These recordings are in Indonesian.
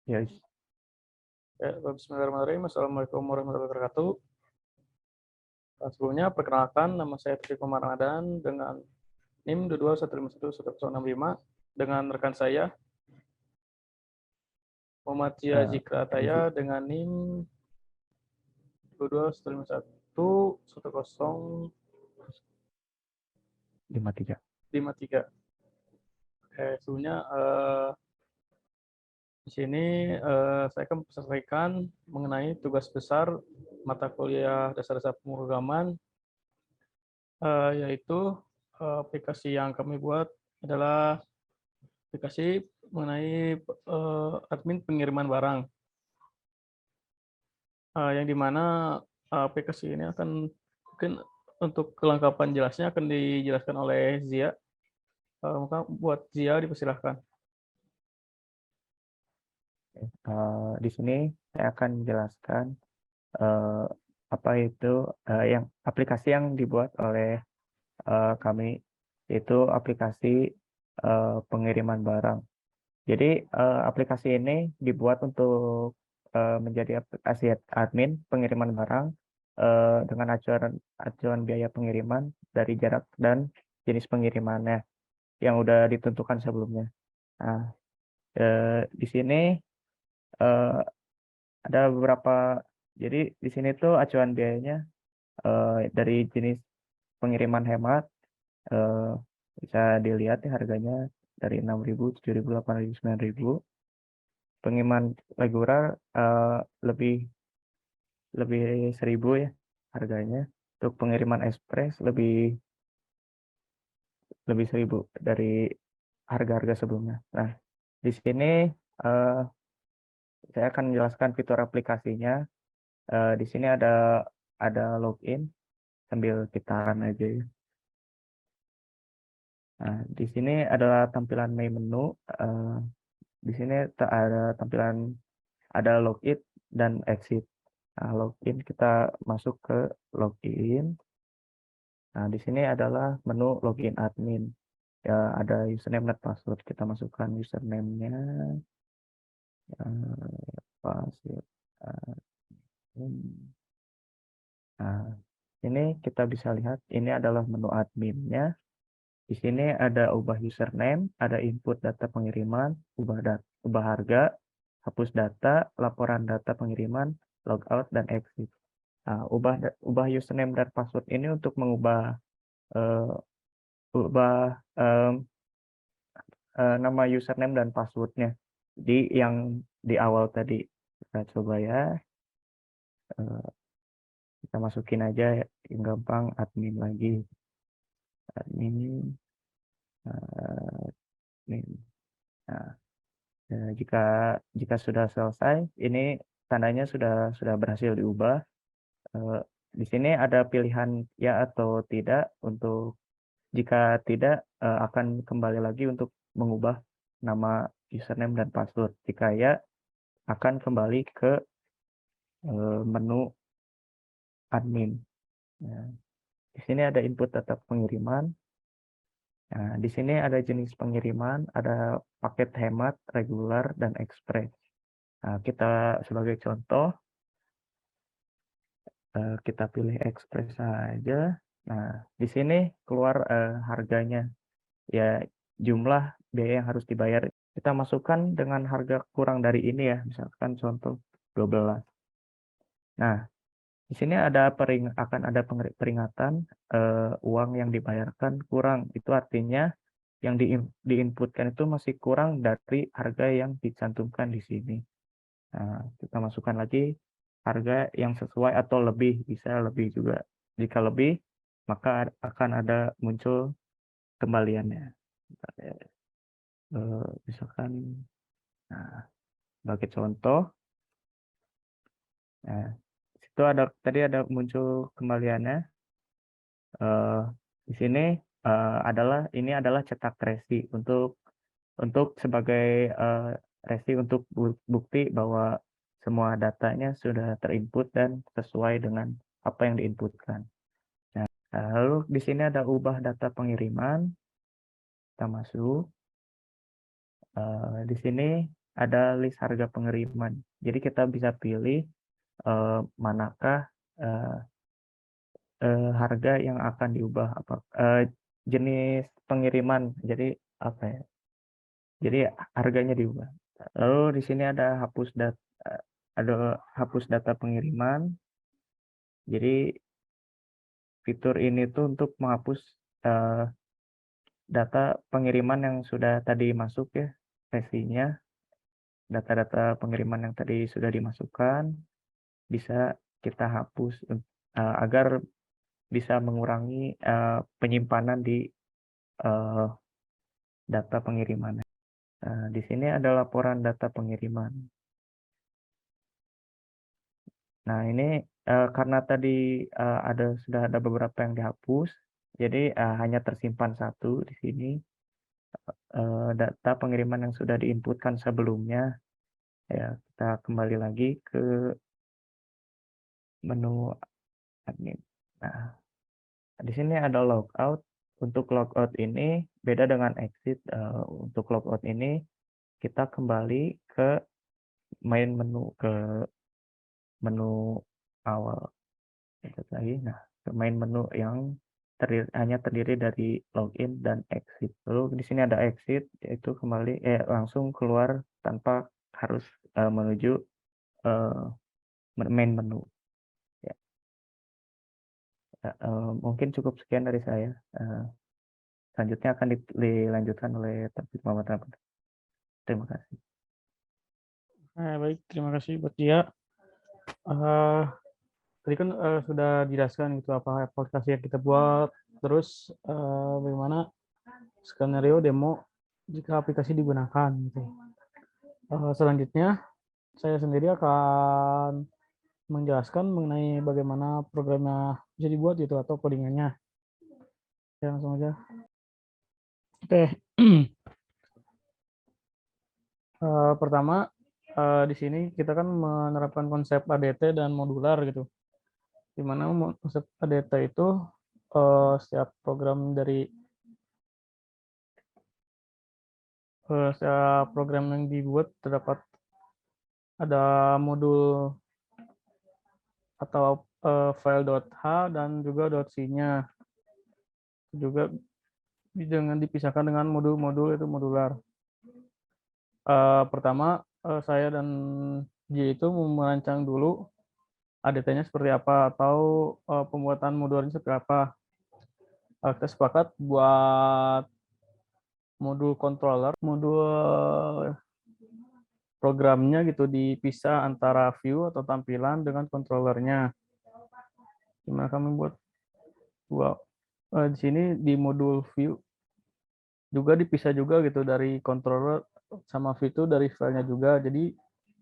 Ya, Ya, bismillahirrahmanirrahim. Assalamualaikum warahmatullahi wabarakatuh. Sebelumnya, perkenalkan, nama saya Triko Ramadan dengan NIM 22151165 dengan rekan saya Muhammad Zia di Zikrataya dengan NIM 2215111053. 53. Sebelumnya di sini saya akan menyampaikan mengenai tugas besar mata kuliah dasar-dasar pemrograman, yaitu aplikasi yang kami buat adalah aplikasi mengenai admin pengiriman barang, yang dimana aplikasi ini akan mungkin untuk kelengkapan jelasnya akan dijelaskan oleh Zia. Maka buat Zia dipersilahkan. Di sini saya akan menjelaskan eh, apa itu yang aplikasi yang dibuat oleh kami, yaitu aplikasi pengiriman barang. Jadi aplikasi ini dibuat untuk menjadi aplikasi admin pengiriman barang dengan acuan biaya pengiriman dari jarak dan jenis pengirimannya yang udah ditentukan sebelumnya. Nah, di sini eh, ada beberapa, jadi di sini tuh acuan biayanya dari jenis pengiriman hemat, eh, bisa dilihat ya harganya dari 6.000, 7.000, 8.000, 9.000. Pengiriman reguler lebih lebih 1.000 ya harganya. Untuk pengiriman ekspres lebih lebih 1.000 dari harga-harga sebelumnya. Nah, di sini eh, saya akan menjelaskan fitur aplikasinya. Di sini ada login, sambil kita run aja ya. Nah, di sini adalah tampilan main menu. Eh, di sini ada login dan exit. Nah, login kita masuk ke login. Nah, di sini adalah menu login admin. Ya, ada username dan password. Kita masukkan username-nya, password. Nah, ini kita bisa lihat ini adalah menu adminnya. Di sini ada ubah username, ada input data pengiriman, ubah harga, hapus data, laporan data pengiriman, logout dan exit. Nah, ubah username dan password ini untuk mengubah eh, ubah em, nama username dan passwordnya di yang di awal tadi. Kita coba ya, eh, kita masukin aja yang gampang admin lagi, admin, admin. Nah, jika jika sudah selesai, ini tandanya sudah berhasil diubah. Eh, di sini ada pilihan ya atau tidak. Untuk jika tidak, akan kembali lagi untuk mengubah nama username dan password. Jika ya, akan kembali ke menu admin. Nah, di sini ada input data pengiriman. Nah, di sini ada jenis pengiriman, ada paket hemat, reguler, dan ekspres. Nah, kita sebagai contoh, kita pilih ekspres saja. Nah, di sini keluar harganya, ya jumlah biaya yang harus dibayar. Kita masukkan dengan harga kurang dari ini ya, misalkan contoh 12. Nah, di sini akan ada peringatan uang yang dibayarkan kurang. Itu artinya yang diinputkan itu masih kurang dari harga yang dicantumkan di sini. Nah, kita masukkan lagi harga yang sesuai atau lebih, bisa lebih juga. Jika lebih, maka akan ada muncul kembaliannya. Bentar ya. Misalkan, nah, sebagai contoh, nah, itu tadi ada muncul kembaliannya. Eh, di sini ini adalah cetak resi untuk sebagai resi untuk bukti bahwa semua datanya sudah terinput dan sesuai dengan apa yang diinputkan. Nah, lalu di sini ada ubah data pengiriman. Kita masuk. Di sini ada list harga pengiriman. Jadi kita bisa pilih manakah harga yang akan diubah, jenis pengiriman. Jadi apa ya? Jadi harganya diubah. Lalu di sini ada hapus data pengiriman. Jadi fitur ini tuh untuk menghapus data pengiriman yang sudah tadi masuk ya, sesinya, data-data pengiriman yang tadi sudah dimasukkan bisa kita hapus agar bisa mengurangi penyimpanan di data pengiriman. Di sini ada laporan data pengiriman. Nah, ini karena tadi sudah ada beberapa yang dihapus, jadi hanya tersimpan satu di sini data pengiriman yang sudah diinputkan sebelumnya. Ya, kita kembali lagi ke menu admin. Nah, di sini ada logout. Untuk logout ini beda dengan exit. Untuk logout ini kita kembali ke menu awal. Lagi. Nah, ke main menu yang hanya terdiri dari login dan exit. Lalu di sini ada exit, yaitu langsung keluar tanpa harus menuju main menu. Ya. Mungkin cukup sekian dari saya. Selanjutnya akan dilanjutkan oleh Taufik Muhammad Rahman. Terima kasih. Baik, terima kasih buat dia. Tadi kan sudah dijelaskan gitu apa aplikasi yang kita buat, terus bagaimana skenario demo jika aplikasi digunakan gitu. Selanjutnya saya sendiri akan menjelaskan mengenai bagaimana programnya bisa dibuat gitu atau codingannya. Ya, langsung aja. Oke. Pertama di sini kita kan menerapkan konsep ADT dan modular gitu. Di mana konsep ADT itu setiap yang dibuat terdapat ada modul atau file.h dan juga .c-nya. Juga jangan dipisahkan dengan modul-modul itu modular. Pertama saya dan J itu merancang dulu ADT-nya seperti apa atau pembuatan modulnya seperti apa. Kita sepakat buat modul controller, modul programnya gitu dipisah antara view atau tampilan dengan controllernya. Gimana kami buat di sini di modul view juga dipisah juga gitu dari controller sama view itu dari filenya juga. Jadi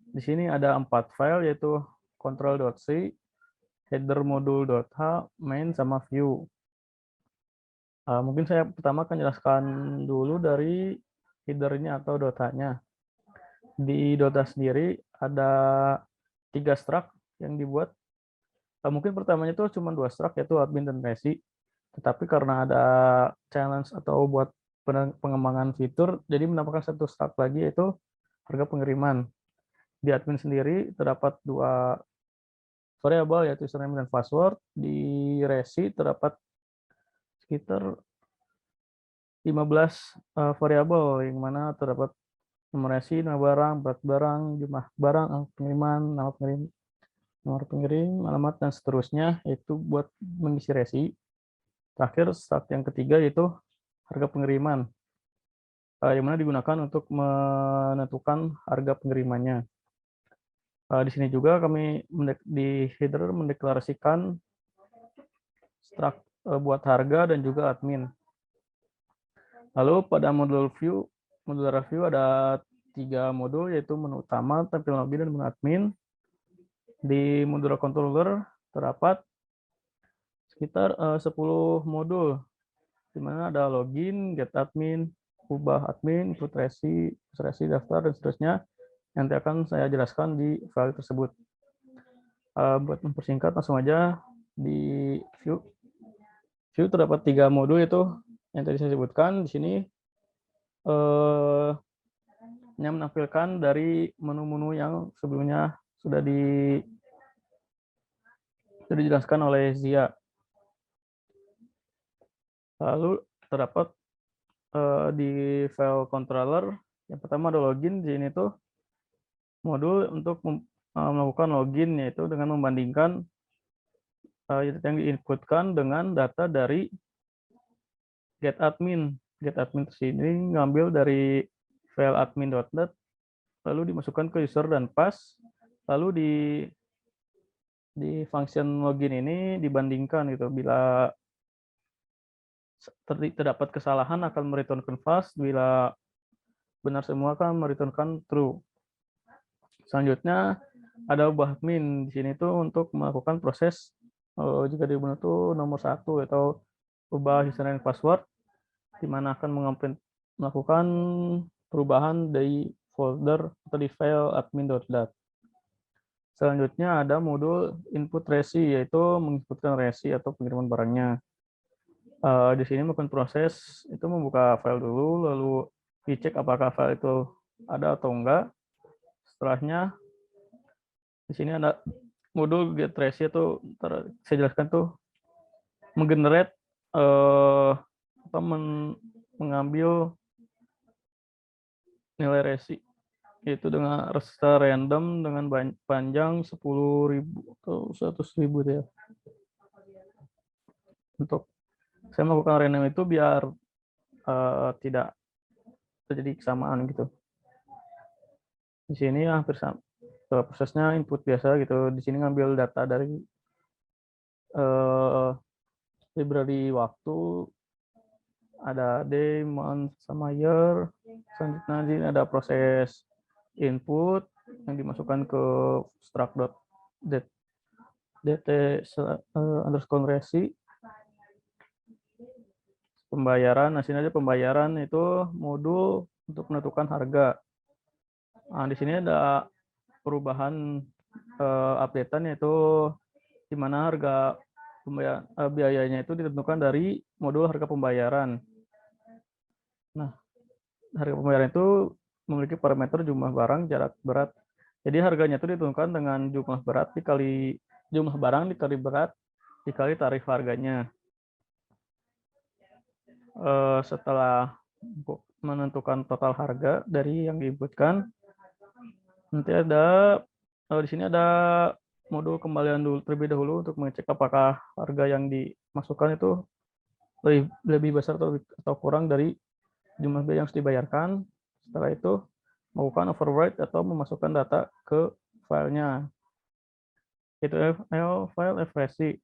di sini ada 4 file yaitu control.c, header modul.h, main sama view. Mungkin saya pertama akan jelaskan dulu dari headernya atau .h-nya. Di Dota sendiri ada 3 struct yang dibuat. Mungkin pertamanya itu cuma 2 struct yaitu admin dan resi. Tetapi karena ada challenge atau buat pengembangan fitur, jadi menambahkan 1 struct lagi yaitu harga pengiriman. Di admin sendiri terdapat 2 variabel yaitu username dan password. Di resi terdapat sekitar 15 variabel yang mana terdapat nomor resi, nama barang, berat barang, jumlah barang, pengiriman, nama pengirim, nomor pengirim, alamat, dan seterusnya, itu buat mengisi resi. Terakhir, start yang ketiga yaitu harga pengiriman, yang mana digunakan untuk menentukan harga pengirimannya. Di sini juga kami di header mendeklarasikan struct buat harga dan juga admin. Lalu pada modul review ada 3 modul yaitu menu utama, tampilan login, dan menu admin. Di modul controller terdapat sekitar 10 modul, di mana ada login, get admin, ubah admin, input resi, daftar, dan seterusnya. Nanti akan saya jelaskan di file tersebut. Buat mempersingkat langsung aja di view. View terdapat 3 modul itu yang tadi saya sebutkan. Di sini menampilkan dari menu-menu yang sebelumnya sudah dijelaskan oleh Zia. Lalu terdapat di file controller yang pertama ada login. Di sini tuh modul untuk melakukan login, yaitu dengan membandingkan yang diinputkan dengan data dari getAdmin. GetAdmin sini ngambil dari file admin.net, lalu dimasukkan ke user dan pass, lalu di function login ini dibandingkan gitu. Bila terdapat kesalahan akan mereturnkan false, bila benar semua akan mereturnkan true. Selanjutnya ada ubah admin. Di sini tuh untuk melakukan proses jika di benar tuh nomor 1 atau ubah username password, di mana akan melakukan perubahan dari folder atau di file admin.dat. Selanjutnya ada modul input resi, yaitu menginputkan resi atau pengiriman barangnya. Di sini melakukan proses itu membuka file dulu, lalu dicek apakah file itu ada atau enggak. Setelahnya di sini ada modul get resi, itu saya jelaskan tuh menggenerate atau mengambil nilai resi, yaitu dengan secara random dengan panjang 10.000 atau 100.000 ya. Untuk saya melakukan random itu biar tidak terjadi kesamaan gitu. Di sini hampir sama prosesnya input biasa gitu. Di sini ngambil data dari library waktu, ada day, month, sama year. Selanjutnya di sini ada proses input yang dimasukkan ke struct.dt underscore resi. Pembayaran, nah sini aja pembayaran itu modul untuk menentukan harga. Nah, di sini ada perubahan updatean, yaitu di mana harga biayanya itu ditentukan dari modul harga pembayaran. Nah, harga pembayaran itu memiliki parameter jumlah barang, jarak, berat. Jadi harganya itu ditentukan dengan jumlah berat dikali jumlah barang dikali berat dikali tarif harganya. Setelah menentukan total harga dari yang diinputkan, nanti ada di sini ada modul kembalian dulu terlebih dahulu untuk mengecek apakah harga yang dimasukkan itu lebih besar atau kurang dari jumlah biaya yang harus dibayarkan. Setelah itu melakukan override atau memasukkan data ke filenya, itu file fresi.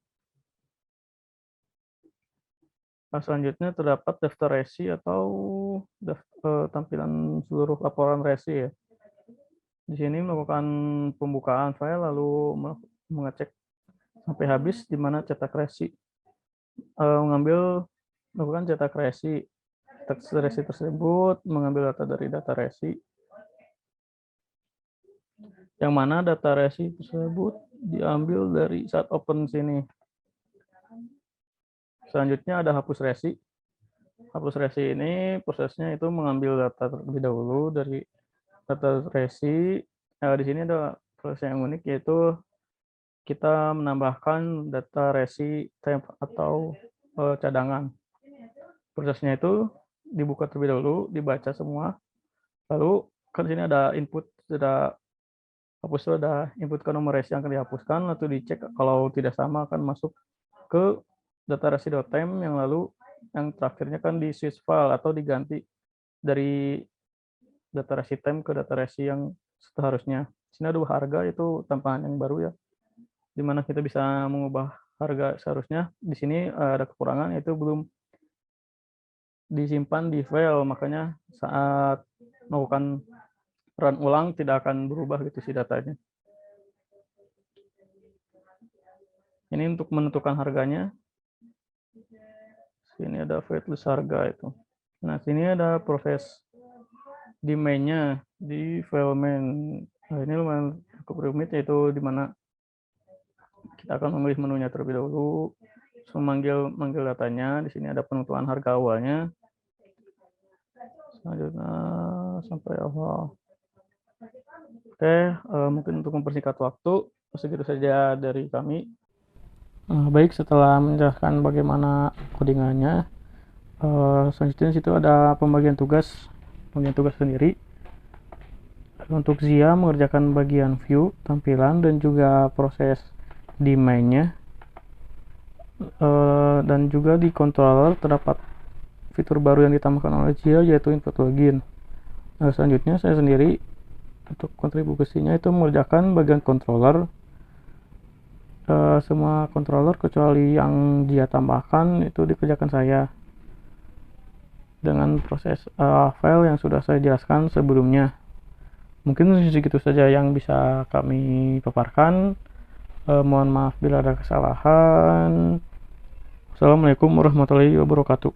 Selanjutnya terdapat daftar resi atau tampilan seluruh laporan resi ya. Di sini melakukan pembukaan file lalu mengecek sampai habis, di mana cetak resi, melakukan cetak resi. Resi tersebut mengambil data dari data resi, yang mana data resi tersebut diambil dari saat open sini. Selanjutnya ada hapus resi. Hapus resi ini prosesnya itu mengambil data terlebih dahulu dari data resi. Di sini ada proses yang unik, yaitu kita menambahkan data resi temp atau cadangan. Prosesnya itu dibuka terlebih dahulu, dibaca semua. Lalu kan sini ada input, sudah hapus, sudah inputkan nomor resi yang akan dihapuskan, lalu dicek kalau tidak sama akan masuk ke data resi.temp, yang lalu yang terakhirnya kan di switch file atau diganti dari data resi temp ke data resi yang seharusnya. Sini ada harga, itu tambahan yang baru ya, dimana kita bisa mengubah harga seharusnya. Di sini ada kekurangan, yaitu belum disimpan di file, makanya saat melakukan run ulang tidak akan berubah gitu si datanya. Ini untuk menentukan harganya. Sini ada waitlist harga itu. Nah, sini ada proses di main-nya, di file main. Nah, ini lumayan cukup rumit, yaitu di mana kita akan memilih menunya terlebih dahulu, manggil datanya. Di sini ada penentuan harga awalnya. Selanjutnya sampai awal. Oke, mungkin untuk mempersingkat waktu, segitu saja dari kami. Baik, setelah menjelaskan bagaimana coding-annya, selanjutnya di situ ada pembagian tugas sendiri. Untuk Zia mengerjakan bagian view, tampilan, dan juga proses di main-nya. Dan juga di controller terdapat fitur baru yang ditambahkan oleh Zia, yaitu input login. Selanjutnya saya sendiri untuk kontribusinya itu mengerjakan bagian controller. Semua controller kecuali yang dia tambahkan itu dikerjakan saya dengan proses file yang sudah saya jelaskan sebelumnya. Mungkin segitu saja yang bisa kami paparkan. Mohon maaf bila ada kesalahan. Assalamualaikum warahmatullahi wabarakatuh.